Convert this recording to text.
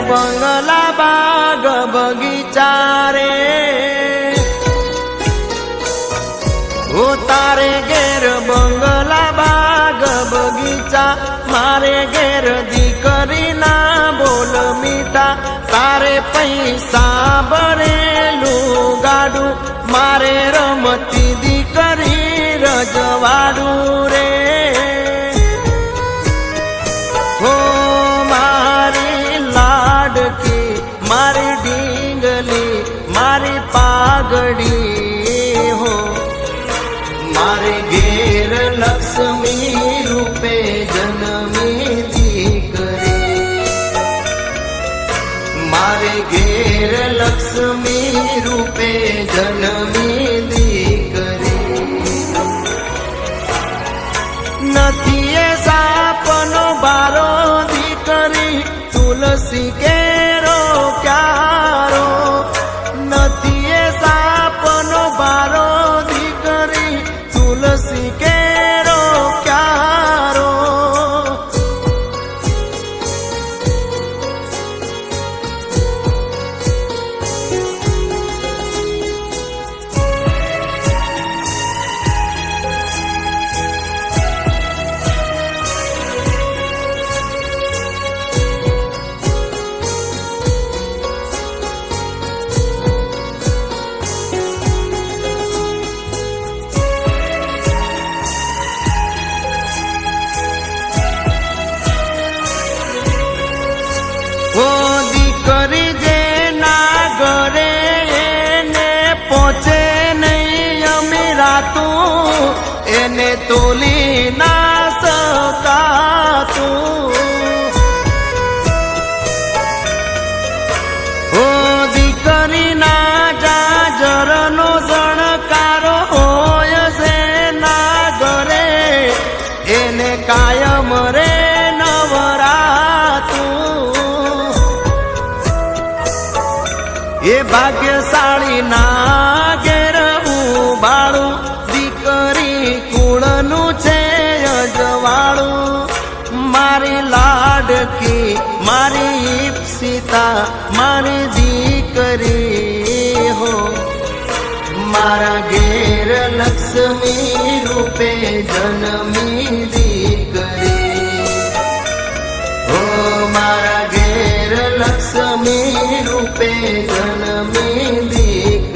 બંગલા બાગ બગીચા રે ઓ તારે ઘેર બંગલા બાગ બગીચા મારે ઘેર દીકરીના બોલ મીઠા તારે પૈસા ભરેલું ગાડું મારે રમતી દીકરી રજવાડું રે હો મારી લાડકી મારી ડીંગલી મારી પાઘડી હો મારે ઘેર લક્ષ્મી રૂપે જન્મી દીકરી મારે ઘેર લક્ષ્મી રૂપે જન્મી દીકરી નથી એ સાપનો બારો દીકરી તુલસી કેરો ક્યારો નથી એ સાપનો બારો દીકરી તુલસી કેરો ક્યારો ઓ દીકરી જે ના ઘરે એને પહોંચે નહીં અમીરાતું એને તોલી ના શકાતું ઓ દીકરીના જાજરનો જણકારો હોય છે ના ઘરે એને કાયમ રે એ ભાગ્યશાળી ના ઘેર ઉબાળું દીકરી કુળનું છે અજવાળું મારી લાડકી મારી ઈપ્સિતા મારી દીકરી હો મારા ઘેર લક્ષ્મી રૂપે જન્મી દીકરી હો મારા ઘેર લક્ષ્મી રૂપે જન્મી દીકરી